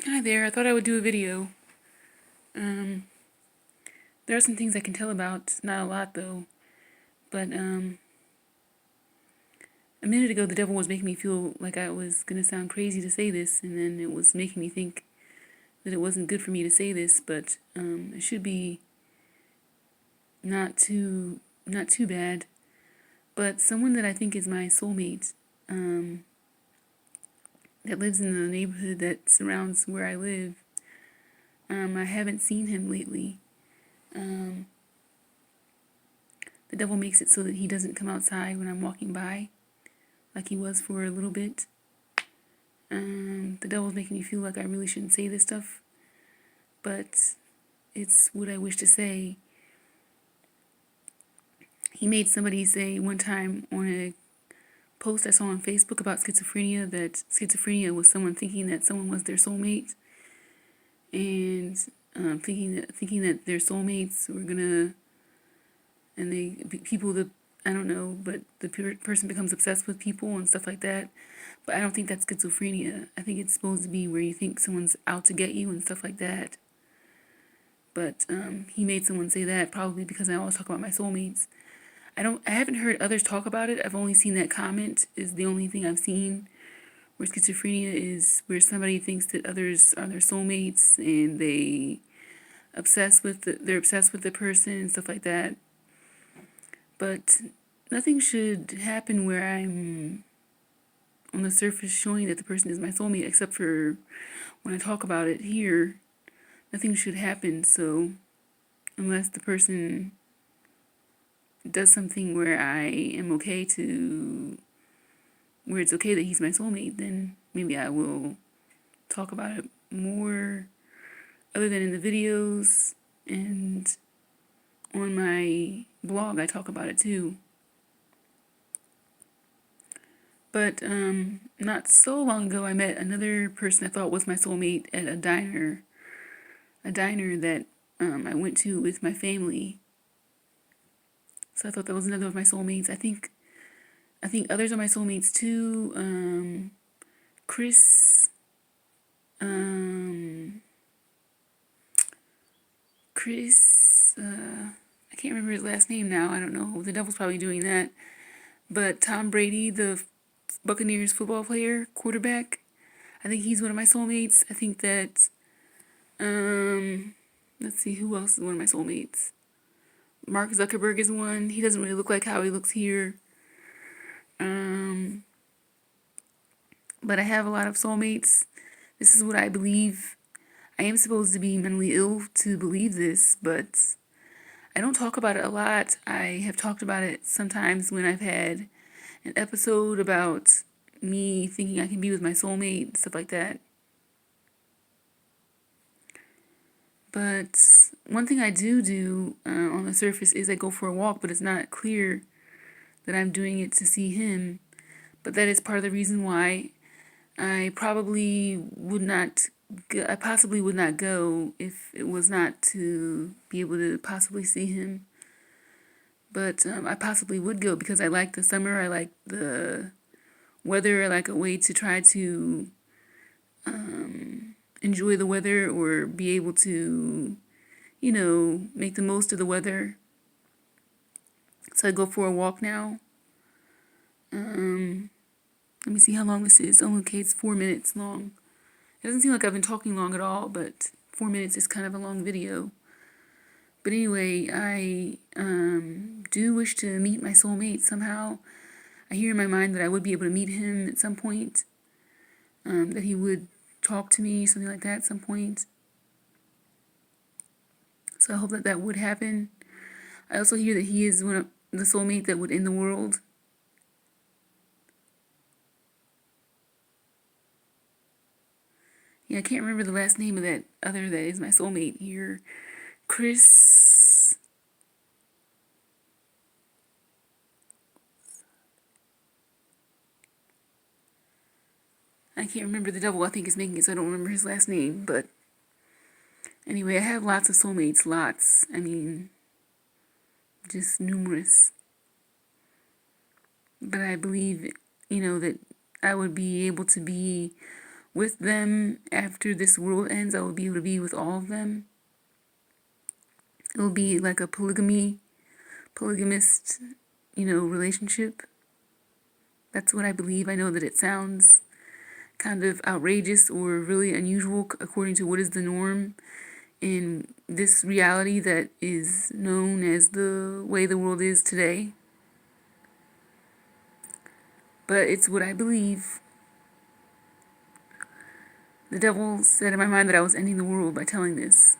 Hi there, I thought I would do a video. Um, there are some things I can tell about, not a lot though, but a minute ago the devil was making me feel like I was gonna sound crazy to say this, and then it was making me think that it wasn't good for me to say this, but it should be not too bad. But someone that I think is my soulmate, um, that lives in the neighborhood that surrounds where I live, I haven't seen him lately. Um, the devil makes it so that he doesn't come outside when I'm walking by, like he was for a little bit. The devil's making me feel like I really shouldn't say this stuff, but it's what I wish to say. He made somebody say one time on a post I saw on Facebook about schizophrenia that schizophrenia was someone thinking that someone was their soulmate, and thinking that their soulmates were gonna, and people that I don't know, but the person becomes obsessed with people and stuff like that. But I don't think that's schizophrenia. I think it's supposed to be where you think someone's out to get you and stuff like that. But he made someone say that probably because I always talk about my soulmates. I haven't heard others talk about it. I've only seen that comment is the only thing I've seen where schizophrenia is where somebody thinks that others are their soulmates and they're obsessed with the person and stuff like that. But nothing should happen where I'm on the surface showing that the person is my soulmate, except for when I talk about it here. Nothing should happen. So unless the person does something where I am okay to, where it's okay that he's my soulmate, then maybe I will talk about it more, other than in the videos and on my blog I talk about it too. But not so long ago I met another person I thought was my soulmate at a diner that I went to with my family. So I thought that was another of my soulmates. I think others are my soulmates too. Chris, um, Chris, I can't remember his last name now. I don't know. The devil's probably doing that. But Tom Brady, the Buccaneers football player, quarterback, I think he's one of my soulmates. I think that, let's see, who else is one of my soulmates? Mark Zuckerberg is one. He doesn't really look like how he looks here. But I have a lot of soulmates. This is what I believe. I am supposed to be mentally ill to believe this, but I don't talk about it a lot. I have talked about it sometimes when I've had an episode about me thinking I can be with my soulmate, stuff like that. But one thing I do on the surface is I go for a walk, but it's not clear that I'm doing it to see him. But that is part of the reason why I possibly would not go if it was not to be able to possibly see him. But I possibly would go because I like the summer. I like the weather. I like a way to try to enjoy the weather or be able to, make the most of the weather. So I go for a walk now. Let me see how long this is. Oh, okay, it's 4 minutes long. It doesn't seem like I've been talking long at all, but 4 minutes is kind of a long video. But anyway, I do wish to meet my soulmate somehow. I hear in my mind that I would be able to meet him at some point, that he would talk to me, something like that at some point. So I hope that that would happen. I also hear that he is one of the soulmate that would end the world. Yeah, I can't remember the last name of that other that is my soulmate here. Chris. I can't remember. The devil, I think, is making it so I don't remember his last name. But anyway, I have lots of soulmates. Lots. I mean, just numerous. But I believe, that I would be able to be with them after this world ends. I will be able to be with all of them. It will be like a polygamist, relationship. That's what I believe. I know that it sounds kind of outrageous or really unusual according to what is the norm in this reality that is known as the way the world is today. But it's what I believe. The devil said in my mind that I was ending the world by telling this.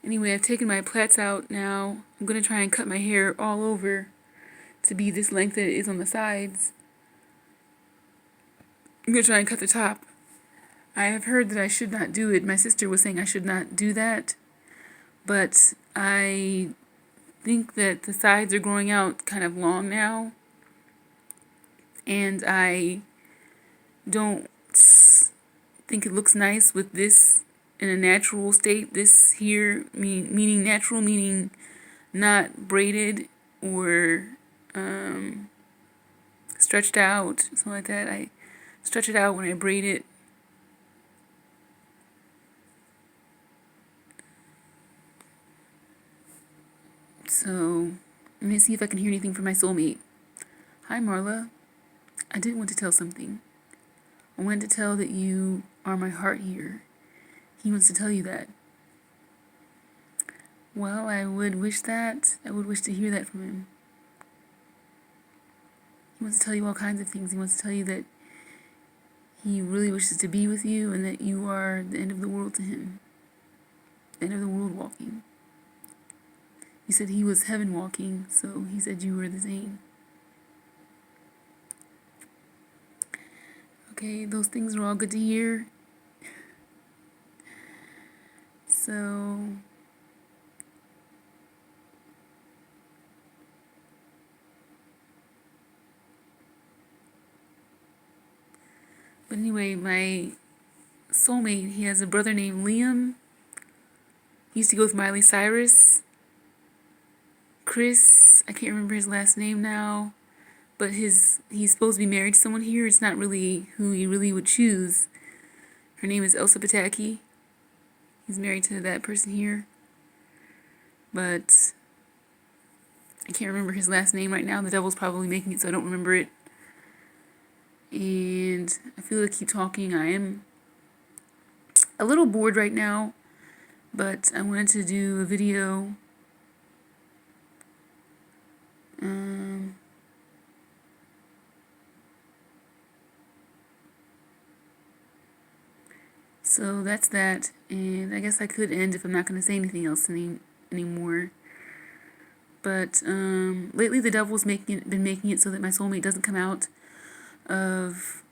Anyway, I've taken my plaits out now. I'm going to try and cut my hair all over to be this length that it is on the sides. I'm going to try and cut the top. I have heard that I should not do it. My sister was saying I should not do that. But I think that the sides are growing out kind of long now. And I don't think it looks nice with this in a natural state. This here, meaning natural, meaning not braided or stretched out, something like that. I stretch it out when I braid it. So, let me see if I can hear anything from my soulmate. Hi, Marla. I did want to tell something. I wanted to tell that you are my heart here. He wants to tell you that. Well, I would wish that. I would wish to hear that from him. He wants to tell you all kinds of things. He wants to tell you that he really wishes to be with you and that you are the end of the world to him. The end of the world walking. You said he was heaven walking, so he said you were the same. Okay, those things are all good to hear. So, but anyway, my soulmate, he has a brother named Liam. He used to go with Miley Cyrus. Chris, I can't remember his last name now, but he's supposed to be married to someone here. It's not really who he really would choose. Her name is Elsa Pataki. He's married to that person here. But I can't remember his last name right now. The devil's probably making it so I don't remember it. And I feel to keep talking. I am a little bored right now, but I wanted to do a video. So that's that, and I guess I could end if I'm not going to say anything else anymore. But lately the devil's been making it so that my soulmate doesn't come out of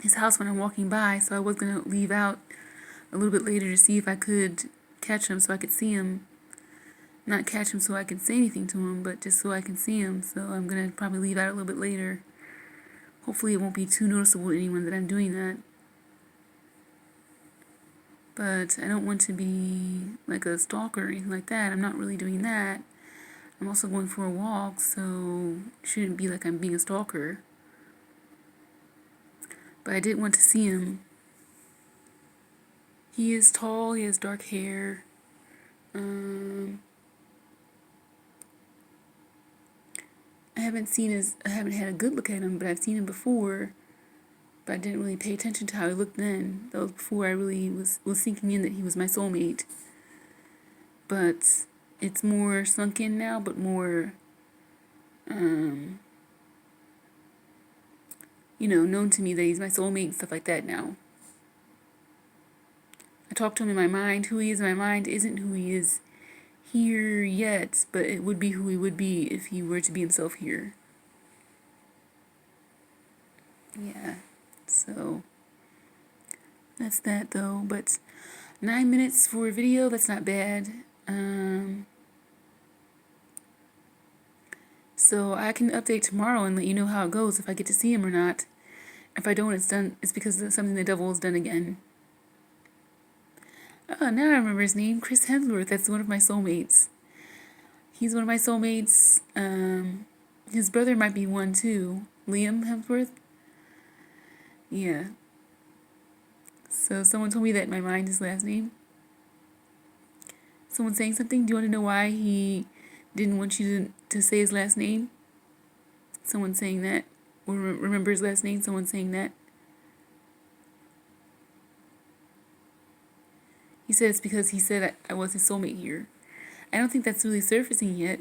his house when I'm walking by. So I was going to leave out a little bit later to see if I could catch him so I could see him. Not catch him so I can say anything to him, but just so I can see him. So I'm going to probably leave out a little bit later. Hopefully it won't be too noticeable to anyone that I'm doing that. But I don't want to be like a stalker or anything like that. I'm not really doing that. I'm also going for a walk, so it shouldn't be like I'm being a stalker. But I did want to see him. He is tall, he has dark hair. I haven't had a good look at him, but I've seen him before. But I didn't really pay attention to how he looked then. That was before I really was sinking in that he was my soulmate. But it's more sunk in now, but more, known to me that he's my soulmate and stuff like that now. I talk to him in my mind. Who he is in my mind isn't who he is here yet, but it would be who he would be if he were to be himself here. Yeah, so that's that though. But 9 minutes for a video, that's not bad. So I can update tomorrow and let you know how it goes, if I get to see him or not. If I don't, it's because it's something the devil has done again. Oh, now I remember his name, Chris Hemsworth. That's one of my soulmates. He's one of my soulmates. His brother might be one too, Liam Hemsworth. Yeah. So someone told me that my mind is last name. Someone saying something. Do you want to know why he didn't want you to say his last name? Someone saying that. Or remember his last name? Someone saying that. He said it's because he said I was his soulmate here. I don't think that's really surfacing yet.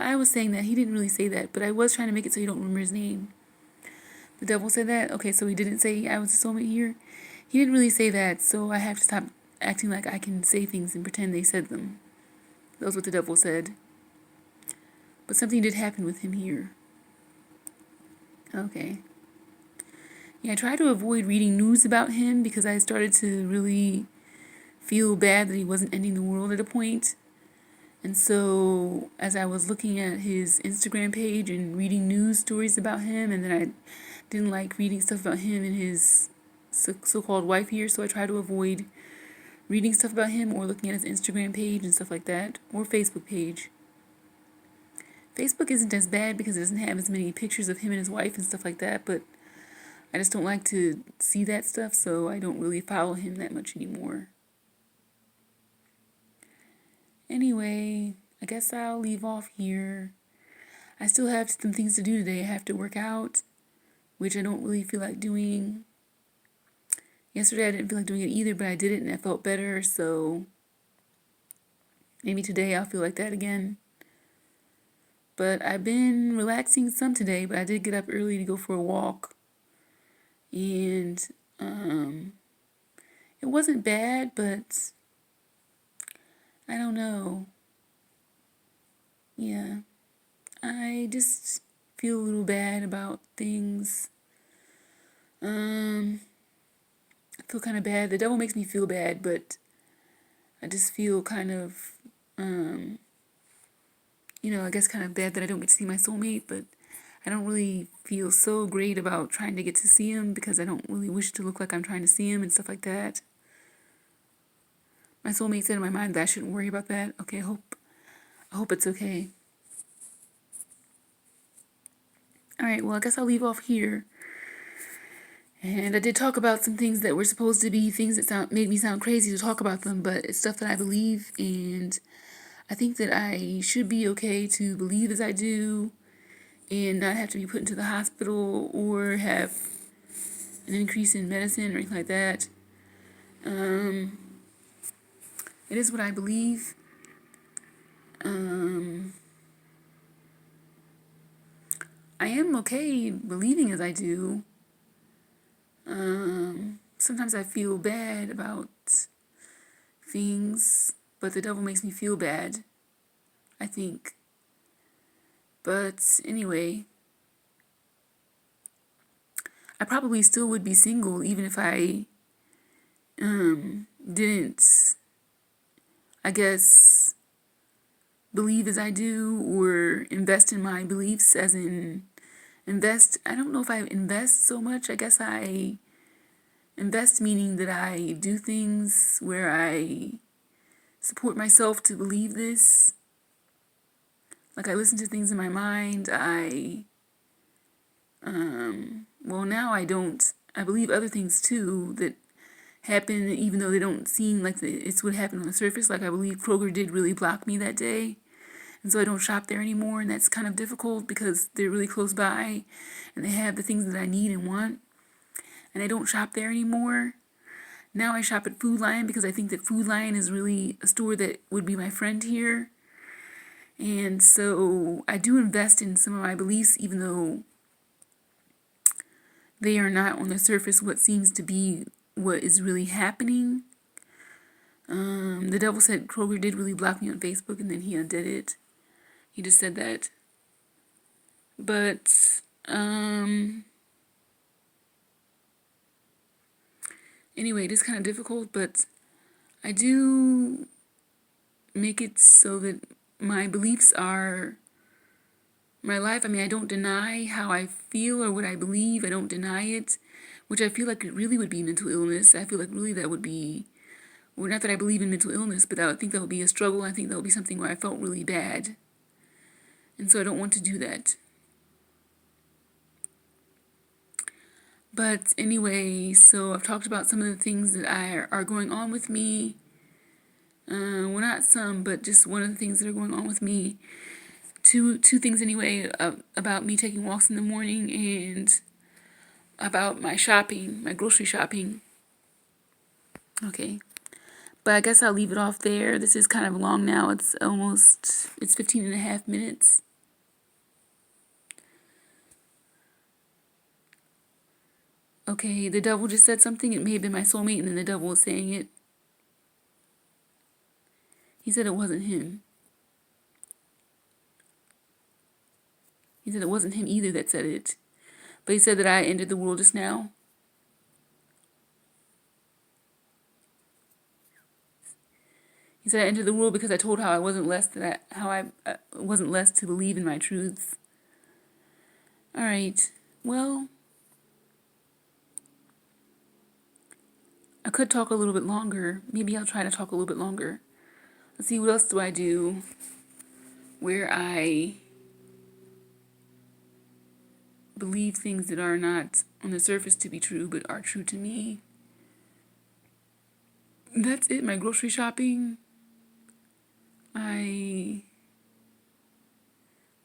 I was saying that he didn't really say that, but I was trying to make it so you don't remember his name. The devil said that? Okay, so he didn't say I was his soulmate here? He didn't really say that, so I have to stop acting like I can say things and pretend they said them. That's what the devil said. But something did happen with him here. Okay. Yeah, I tried to avoid reading news about him because I started to really feel bad that he wasn't ending the world at a point. And so, as I was looking at his Instagram page and reading news stories about him, and then I didn't like reading stuff about him and his so-called wife here, so I tried to avoid reading stuff about him or looking at his Instagram page and stuff like that, or Facebook page. Facebook isn't as bad because it doesn't have as many pictures of him and his wife and stuff like that, but I just don't like to see that stuff, so I don't really follow him that much anymore. Anyway, I guess I'll leave off here. I still have some things to do today. I have to work out, which I don't really feel like doing. Yesterday I didn't feel like doing it either, but I did it and I felt better, so maybe today I'll feel like that again. But I've been relaxing some today, but I did get up early to go for a walk. And it wasn't bad, but I don't know. Yeah. I just feel a little bad about things. I feel kind of bad. The devil makes me feel bad, but I just feel kind of, I guess kind of bad that I don't get to see my soulmate, but I don't really feel so great about trying to get to see him because I don't really wish to look like I'm trying to see him and stuff like that. My soulmate said in my mind that I shouldn't worry about that. Okay, I hope it's okay. All right, well, I guess I'll leave off here. And I did talk about some things that were supposed to be things that made me sound crazy to talk about them, but it's stuff that I believe, and I think that I should be okay to believe as I do and not have to be put into the hospital or have an increase in medicine or anything like that. It is what I believe. I am okay believing as I do. Sometimes I feel bad about things, but the devil makes me feel bad, I think. But anyway, I probably still would be single even if I didn't, I guess, believe as I do or invest in my beliefs, as in invest. I don't know if I invest so much. I guess I invest meaning that I do things where I support myself to believe this. Like I listen to things in my mind. Well, now I don't. I believe other things too that happen, even though they don't seem like it's what happened on the surface. Like I believe Kroger did really block me that day, and so I don't shop there anymore, and that's kind of difficult because they're really close by, and they have the things that I need and want, and I don't shop there anymore. Now I shop at Food Lion because I think that Food Lion is really a store that would be my friend here, and so I do invest in some of my beliefs, even though they are not on the surface what seems to be what is really happening. The devil said Kroger did really block me on Facebook, and then he undid it. He just said that. But anyway, it is kind of difficult, but I do make it so that my beliefs are my life. I mean, I don't deny how I feel or what I believe. I don't deny it, which I feel like it really would be mental illness. I feel like really that would be, well, not that I believe in mental illness, but I think that would be a struggle. I think that would be something where I felt really bad. And so I don't want to do that. But anyway, so I've talked about some of the things that are going on with me. Well, not some, but just one of the things that are going on with me. Two things anyway, about me taking walks in the morning and about my shopping, my grocery shopping. Okay. But I guess I'll leave it off there. This is kind of long now. It's 15 and a half minutes. Okay, the devil just said something. It may have been my soulmate, and then the devil was saying it. He said it wasn't him. He said it wasn't him either that said it. But he said that I entered the world just now. He said I entered the world because I told how I wasn't less wasn't less to believe in my truths. All right. Well, I could talk a little bit longer. Maybe I'll try to talk a little bit longer. Let's see, what else do I do where I believe things that are not on the surface to be true but are true to me? That's it. My grocery shopping.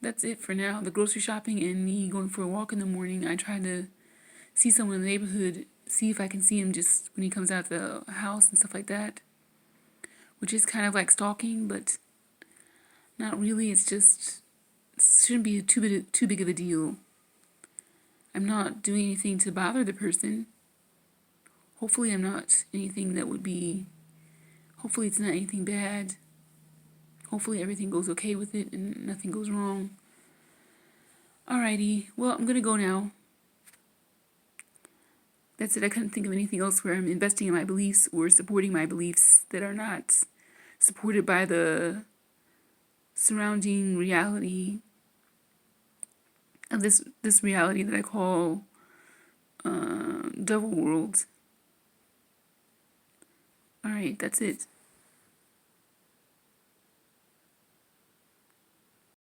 That's it for now. The grocery shopping and me going for a walk in the morning. I try to see someone in the neighborhood, see if I can see him just when he comes out the house and stuff like that, which is kind of like stalking, but not really. It's just, it shouldn't be too big of a deal. I'm not doing anything to bother the person. Hopefully I'm not anything that would be, hopefully it's not anything bad. Hopefully everything goes okay with it and nothing goes wrong. Alrighty, well, I'm gonna go now. That's it. I couldn't think of anything else where I'm investing in my beliefs or supporting my beliefs that are not supported by the surrounding reality of this reality that I call devil world. All right, that's it.